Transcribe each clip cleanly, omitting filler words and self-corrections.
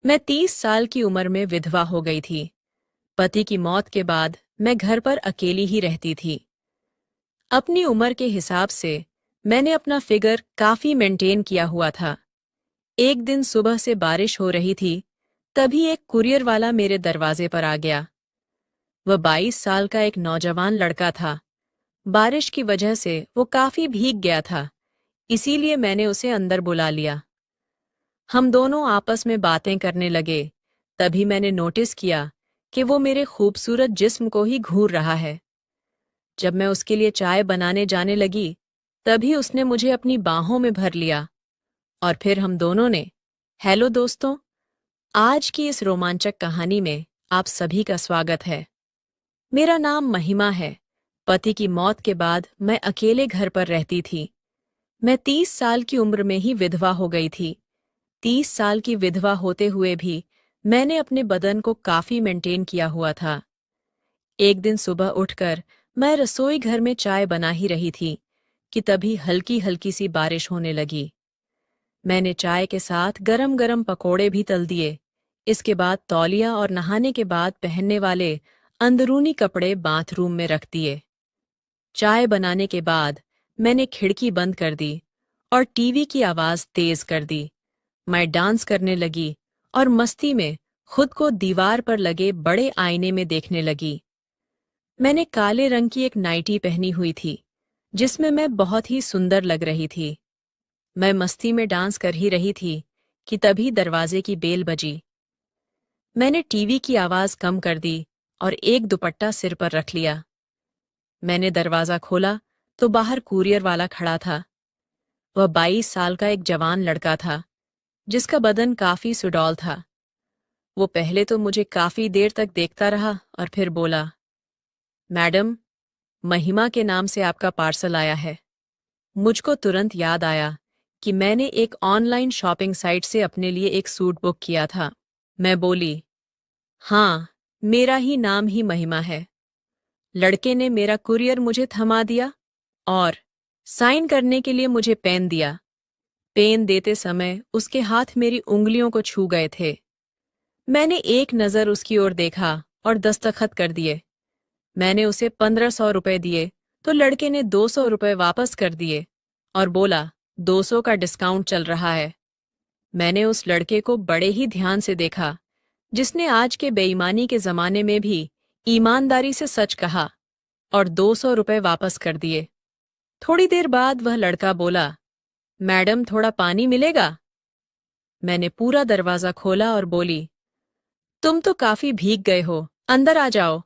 मैं 30 साल की उम्र में विधवा हो गई थी। पति की मौत के बाद मैं घर पर अकेली ही रहती थी। अपनी उम्र के हिसाब से मैंने अपना फिगर काफी मेंटेन किया हुआ था। एक दिन सुबह से बारिश हो रही थी, तभी एक कुरियर वाला मेरे दरवाजे पर आ गया। वह 22 साल का एक नौजवान लड़का था। बारिश की वजह से वो काफी भीग गया था, इसीलिए मैंने उसे अंदर बुला लिया। हम दोनों आपस में बातें करने लगे। तभी मैंने नोटिस किया कि वो मेरे खूबसूरत जिस्म को ही घूर रहा है। जब मैं उसके लिए चाय बनाने जाने लगी, तभी उसने मुझे अपनी बाहों में भर लिया और फिर हम दोनों ने हेलो दोस्तों, आज की इस रोमांचक कहानी में आप सभी का स्वागत है। मेरा नाम महिमा है। पति की मौत के बाद मैं अकेले घर पर रहती थी। मैं 30 साल की उम्र में ही विधवा हो गई थी। 30 साल की विधवा होते हुए भी मैंने अपने बदन को काफी मेंटेन किया हुआ था। एक दिन सुबह उठकर मैं रसोई घर में चाय बना ही रही थी कि तभी हल्की हल्की सी बारिश होने लगी। मैंने चाय के साथ गरम गरम पकोड़े भी तल दिए। इसके बाद तौलिया और नहाने के बाद पहनने वाले अंदरूनी कपड़े बाथरूम में रख दिए। चाय बनाने के बाद मैंने खिड़की बंद कर दी और टीवी की आवाज तेज कर दी। मैं डांस करने लगी और मस्ती में खुद को दीवार पर लगे बड़े आईने में देखने लगी। मैंने काले रंग की एक नाइटी पहनी हुई थी, जिसमें मैं बहुत ही सुंदर लग रही थी। मैं मस्ती में डांस कर ही रही थी कि तभी दरवाजे की बेल बजी। मैंने टीवी की आवाज कम कर दी और एक दुपट्टा सिर पर रख लिया। मैंने दरवाजा खोला तो बाहर कुरियर वाला खड़ा था। वह 22 साल का एक जवान लड़का था, जिसका बदन काफी सुडौल था। वो पहले तो मुझे काफी देर तक देखता रहा और फिर बोला, मैडम, महिमा के नाम से आपका पार्सल आया है। मुझको तुरंत याद आया कि मैंने एक ऑनलाइन शॉपिंग साइट से अपने लिए एक सूट बुक किया था। मैं बोली, हाँ, मेरा ही नाम ही महिमा है। लड़के ने मेरा कुरियर मुझे थमा दिया और साइन करने के लिए मुझे पेन दिया। पेन देते समय उसके हाथ मेरी उंगलियों को छू गए थे। मैंने एक नज़र उसकी ओर देखा और दस्तखत कर दिए। मैंने उसे 1500 रुपए दिए तो लड़के ने 200 रुपए वापस कर दिए और बोला, 200 का डिस्काउंट चल रहा है। मैंने उस लड़के को बड़े ही ध्यान से देखा, जिसने आज के बेईमानी के जमाने में भी ईमानदारी से सच कहा और 200 रुपए वापस कर दिए। थोड़ी देर बाद वह लड़का बोला, मैडम, थोड़ा पानी मिलेगा? मैंने पूरा दरवाजा खोला और बोली, तुम तो काफी भीग गए हो, अंदर आ जाओ।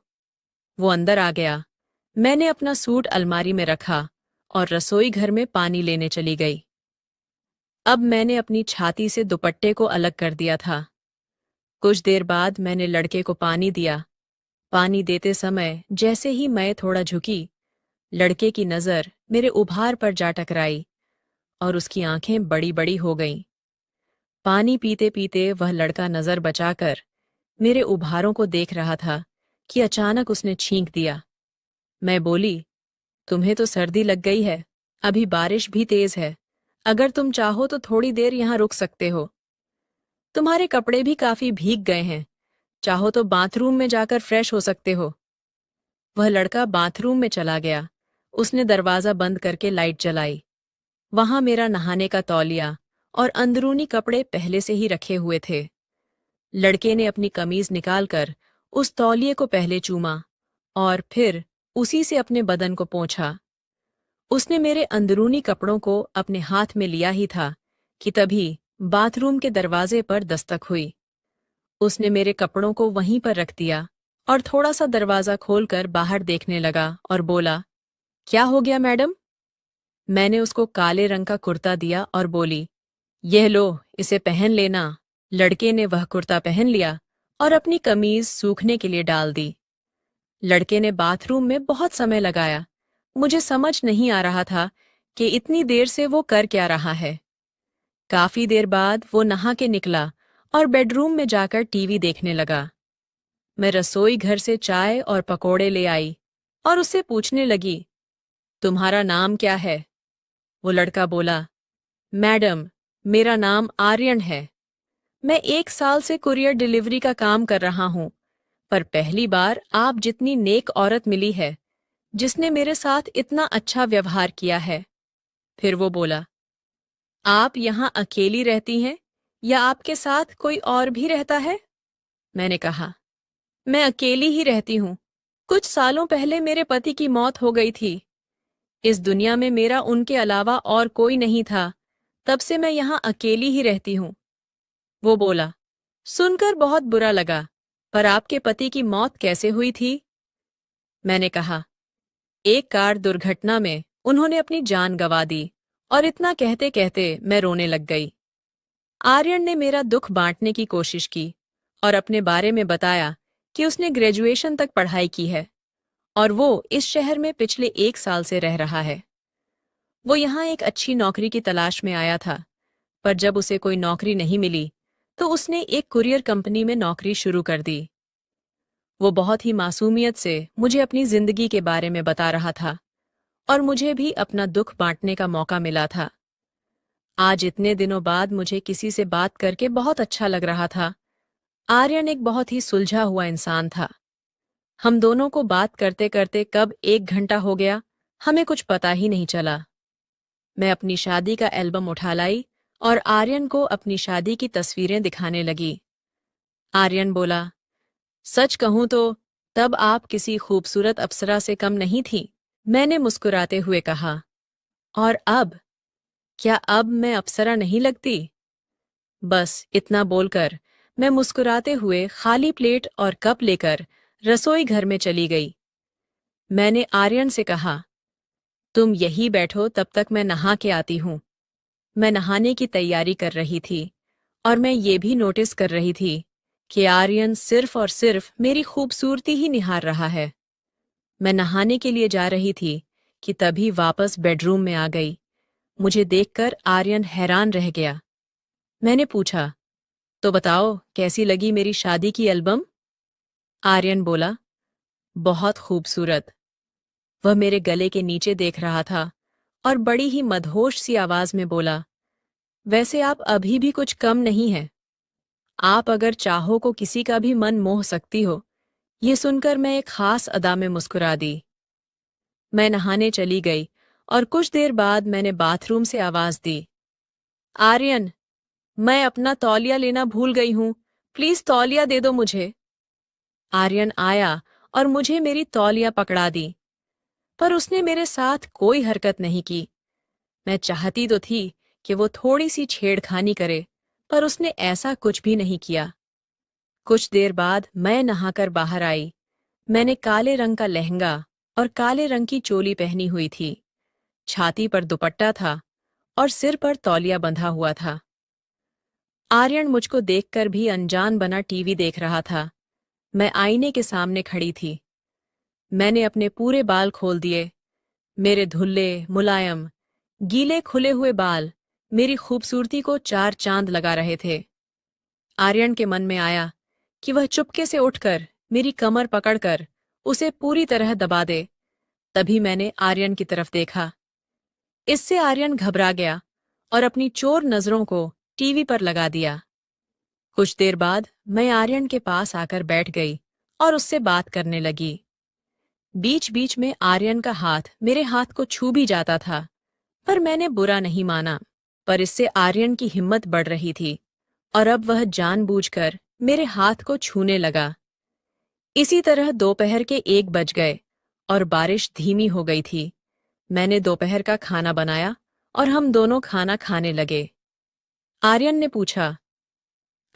वो अंदर आ गया। मैंने अपना सूट अलमारी में रखा और रसोई घर में पानी लेने चली गई। अब मैंने अपनी छाती से दुपट्टे को अलग कर दिया था। कुछ देर बाद मैंने लड़के को पानी दिया। पानी देते समय जैसे ही मैं थोड़ा झुकी, लड़के की नज़र मेरे उभार पर जा टकराई और उसकी आंखें बड़ी बड़ी हो गईं। पानी पीते पीते वह लड़का नज़र बचाकर मेरे उभारों को देख रहा था कि अचानक उसने छींक दिया। मैं बोली, तुम्हें तो सर्दी लग गई है, अभी बारिश भी तेज है। अगर तुम चाहो तो थोड़ी देर यहाँ रुक सकते हो। तुम्हारे कपड़े भी काफी भीग गए हैं, चाहो तो बाथरूम में जाकर फ्रेश हो सकते हो। वह लड़का बाथरूम में चला गया। उसने दरवाजा बंद करके लाइट जलाई। वहां मेरा नहाने का तौलिया और अंदरूनी कपड़े पहले से ही रखे हुए थे। लड़के ने अपनी कमीज निकालकर उस तौलिए को पहले चूमा और फिर उसी से अपने बदन को पोंछा। उसने मेरे अंदरूनी कपड़ों को अपने हाथ में लिया ही था कि तभी बाथरूम के दरवाजे पर दस्तक हुई। उसने मेरे कपड़ों को वहीं पर रख दिया और थोड़ा सा दरवाजा खोलकर बाहर देखने लगा और बोला, क्या हो गया मैडम? मैंने उसको काले रंग का कुर्ता दिया और बोली, यह लो, इसे पहन लेना। लड़के ने वह कुर्ता पहन लिया और अपनी कमीज सूखने के लिए डाल दी। लड़के ने बाथरूम में बहुत समय लगाया। मुझे समझ नहीं आ रहा था कि इतनी देर से वो कर क्या रहा है। काफी देर बाद वो नहा के निकला और बेडरूम में जाकर टीवी देखने लगा। मैं रसोई घर से चाय और पकोड़े ले आई और उससे पूछने लगी, तुम्हारा नाम क्या है? वो लड़का बोला, मैडम, मेरा नाम आर्यन है। मैं 1 साल से कुरियर डिलीवरी का काम कर रहा हूँ, पर पहली बार आप जितनी नेक औरत मिली है, जिसने मेरे साथ इतना अच्छा व्यवहार किया है। फिर वो बोला, आप यहाँ अकेली रहती हैं या आपके साथ कोई और भी रहता है? मैंने कहा, मैं अकेली ही रहती हूँ। कुछ सालों पहले मेरे पति की मौत हो गई थी। इस दुनिया में मेरा उनके अलावा और कोई नहीं था। तब से मैं यहाँ अकेली ही रहती हूँ। वो बोला, सुनकर बहुत बुरा लगा, पर आपके पति की मौत कैसे हुई थी? मैंने कहा, एक कार दुर्घटना में उन्होंने अपनी जान गंवा दी। और इतना कहते कहते मैं रोने लग गई। आर्यन ने मेरा दुख बांटने की कोशिश की और अपने बारे में बताया कि उसने ग्रेजुएशन तक पढ़ाई की है और वो इस शहर में पिछले 1 साल से रह रहा है। वो यहाँ एक अच्छी नौकरी की तलाश में आया था, पर जब उसे कोई नौकरी नहीं मिली तो उसने एक कुरियर कंपनी में नौकरी शुरू कर दी। वो बहुत ही मासूमियत से मुझे अपनी जिंदगी के बारे में बता रहा था और मुझे भी अपना दुख बांटने का मौका मिला था। आज इतने दिनों बाद मुझे किसी से बात करके बहुत अच्छा लग रहा था। आर्यन एक बहुत ही सुलझा हुआ इंसान था। हम दोनों को बात करते करते कब 1 घंटा हो गया, हमें कुछ पता ही नहीं चला। मैं अपनी शादी का एल्बम उठा लाई और आर्यन को अपनी शादी की तस्वीरें दिखाने लगी। आर्यन बोला, सच कहूं तो तब आप किसी खूबसूरत अप्सरा से कम नहीं थी। मैंने मुस्कुराते हुए कहा, और अब? क्या अब मैं अप्सरा नहीं लगती? बस इतना बोलकर मैं मुस्कुराते हुए खाली प्लेट और कप लेकर रसोई घर में चली गई। मैंने आर्यन से कहा, तुम यही बैठो, तब तक मैं नहा के आती हूँ। मैं नहाने की तैयारी कर रही थी और मैं ये भी नोटिस कर रही थी कि आर्यन सिर्फ और सिर्फ मेरी खूबसूरती ही निहार रहा है। मैं नहाने के लिए जा रही थी कि तभी वापस बेडरूम में आ गई। मुझे देखकर आर्यन हैरान रह गया। मैंने पूछा, तो बताओ कैसी लगी मेरी शादी की एल्बम? आर्यन बोला, बहुत खूबसूरत। वह मेरे गले के नीचे देख रहा था और बड़ी ही मदहोश सी आवाज में बोला, वैसे आप अभी भी कुछ कम नहीं हैं। आप अगर चाहो को किसी का भी मन मोह सकती हो। ये सुनकर मैं एक खास अदा में मुस्कुरा दी। मैं नहाने चली गई और कुछ देर बाद मैंने बाथरूम से आवाज दी, आर्यन, मैं अपना तौलिया लेना भूल गई हूं, प्लीज तौलिया दे दो मुझे। आर्यन आया और मुझे मेरी तौलिया पकड़ा दी, पर उसने मेरे साथ कोई हरकत नहीं की। मैं चाहती तो थी कि वो थोड़ी सी छेड़खानी करे, पर उसने ऐसा कुछ भी नहीं किया। कुछ देर बाद मैं नहाकर बाहर आई। मैंने काले रंग का लहंगा और काले रंग की चोली पहनी हुई थी। छाती पर दुपट्टा था और सिर पर तौलिया बंधा हुआ था। आर्यन मुझको देखकर भी अनजान बना टीवी देख रहा था। मैं आईने के सामने खड़ी थी। मैंने अपने पूरे बाल खोल दिए। मेरे धुल्ले, मुलायम, गीले खुले हुए बाल मेरी खूबसूरती को 4 चांद लगा रहे थे। आर्यन के मन में आया कि वह चुपके से उठकर मेरी कमर पकड़कर उसे पूरी तरह दबा दे। तभी मैंने आर्यन की तरफ देखा। इससे आर्यन घबरा गया और अपनी चोर नजरों को टीवी पर लगा दिया। कुछ देर बाद मैं आर्यन के पास आकर बैठ गई और उससे बात करने लगी। बीच बीच में आर्यन का हाथ मेरे हाथ को छू भी जाता था, पर मैंने बुरा नहीं माना। पर इससे आर्यन की हिम्मत बढ़ रही थी और अब वह जानबूझकर मेरे हाथ को छूने लगा। इसी तरह दोपहर के 1 बज गए और बारिश धीमी हो गई थी। मैंने दोपहर का खाना बनाया और हम दोनों खाना खाने लगे। आर्यन ने पूछा,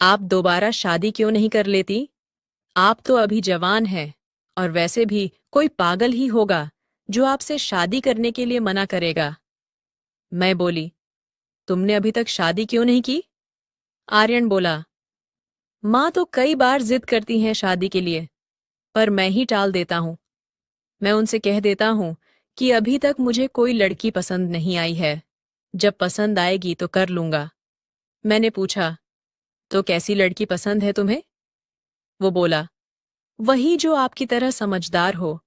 आप दोबारा शादी क्यों नहीं कर लेती? आप तो अभी जवान हैं और वैसे भी कोई पागल ही होगा जो आपसे शादी करने के लिए मना करेगा। मैं बोली, तुमने अभी तक शादी क्यों नहीं की? आर्यन बोला, माँ तो कई बार जिद करती हैं शादी के लिए, पर मैं ही टाल देता हूँ। मैं उनसे कह देता हूँ कि अभी तक मुझे कोई लड़की पसंद नहीं आई है। जब पसंद आएगी तो कर लूंगा। मैंने पूछा, तो कैसी लड़की पसंद है तुम्हें? वो बोला, वही जो आपकी तरह समझदार हो,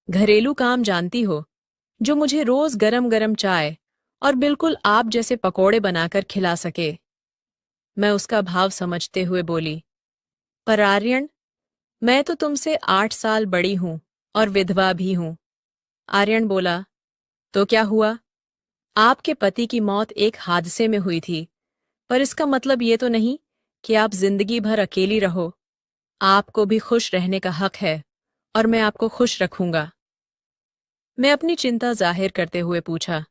घरेलू काम जानती हो, जो मुझे रोज गरम गरम चाय और बिल्कुल आप जैसे पकोड़े बनाकर खिला सके। मैं उसका भाव समझते हुए बोली, पर आर्यन, मैं तो तुमसे 8 साल बड़ी हूं और विधवा भी हूं। आर्यन बोला, तो क्या हुआ? आपके पति की मौत एक हादसे में हुई थी, पर इसका मतलब ये तो नहीं कि आप जिंदगी भर अकेली रहो। आपको भी खुश रहने का हक है और मैं आपको खुश रखूंगा। मैं अपनी चिंता जाहिर करते हुए पूछा,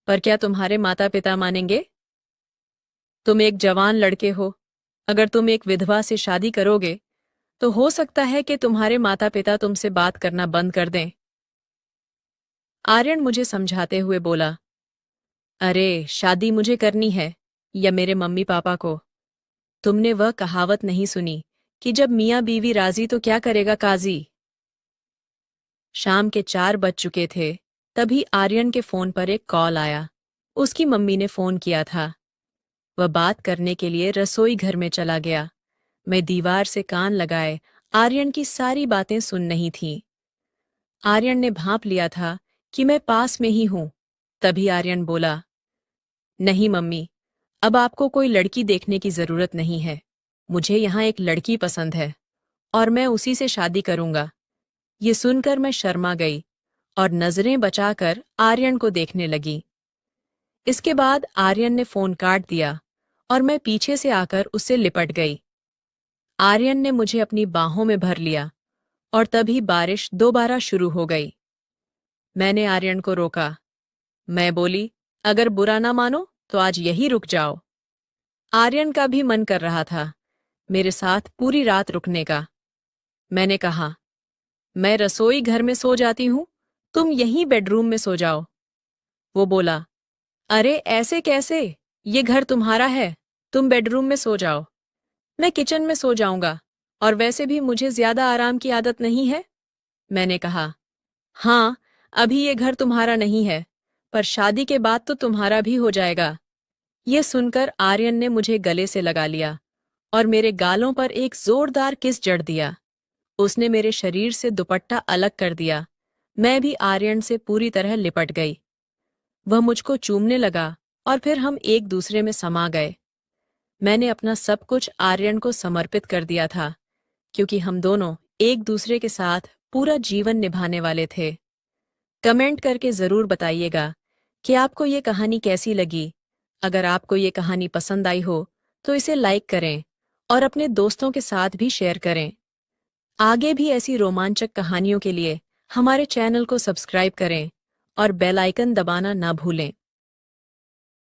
पर क्या तुम्हारे माता पिता मानेंगे? तुम एक जवान लड़के हो। अगर तुम एक विधवा से शादी करोगे तो हो सकता है कि तुम्हारे माता पिता तुमसे बात करना बंद कर दें। आर्यन मुझे समझाते हुए बोला, अरे शादी मुझे करनी है या मेरे मम्मी पापा को। तुमने वह कहावत नहीं सुनी कि जब मियाँ बीवी राजी तो क्या करेगा काजी। शाम के 4 बज चुके थे, तभी आर्यन के फोन पर एक कॉल आया। उसकी मम्मी ने फोन किया था। वह बात करने के लिए रसोई घर में चला गया। मैं दीवार से कान लगाए आर्यन की सारी बातें सुन रही थी। आर्यन ने भांप लिया था कि मैं पास में ही हूं। तभी आर्यन बोला, नहीं मम्मी, अब आपको कोई लड़की देखने की जरूरत नहीं है। मुझे यहाँ एक लड़की पसंद है और मैं उसी से शादी करूंगा। ये सुनकर मैं शर्मा गई और नजरें बचाकर आर्यन को देखने लगी। इसके बाद आर्यन ने फोन काट दिया और मैं पीछे से आकर उससे लिपट गई। आर्यन ने मुझे अपनी बाहों में भर लिया और तभी बारिश दोबारा शुरू हो गई। मैंने आर्यन को रोका। मैं बोली, अगर बुरा ना मानो तो आज यही रुक जाओ। आर्यन का भी मन कर रहा था मेरे साथ पूरी रात रुकने का। मैंने कहा, मैं रसोई घर में सो जाती हूँ, तुम यहीं बेडरूम में सो जाओ। वो बोला, अरे ऐसे कैसे? ये घर तुम्हारा है, तुम बेडरूम में सो जाओ। मैं किचन में सो जाऊंगा और वैसे भी मुझे ज्यादा आराम की आदत नहीं है। मैंने कहा, हाँ, अभी ये घर तुम्हारा नहीं है, पर शादी के बाद तो तुम्हारा भी हो जाएगा। ये सुनकर आर्यन ने मुझे गले से लगा लिया और मेरे गालों पर एक जोरदार किस जड़ दिया। उसने मेरे शरीर से दुपट्टा अलग कर दिया। मैं भी आर्यन से पूरी तरह लिपट गई। वह मुझको चूमने लगा और फिर हम एक दूसरे में समा गए। मैंने अपना सब कुछ आर्यन को समर्पित कर दिया था, क्योंकि हम दोनों एक दूसरे के साथ पूरा जीवन निभाने वाले थे। कमेंट करके ज़रूर बताइएगा कि आपको ये कहानी कैसी लगी। अगर आपको ये कहानी पसंद आई हो तो इसे लाइक करें और अपने दोस्तों के साथ भी शेयर करें। आगे भी ऐसी रोमांचक कहानियों के लिए हमारे चैनल को सब्सक्राइब करें और बेल आइकन दबाना ना भूलें।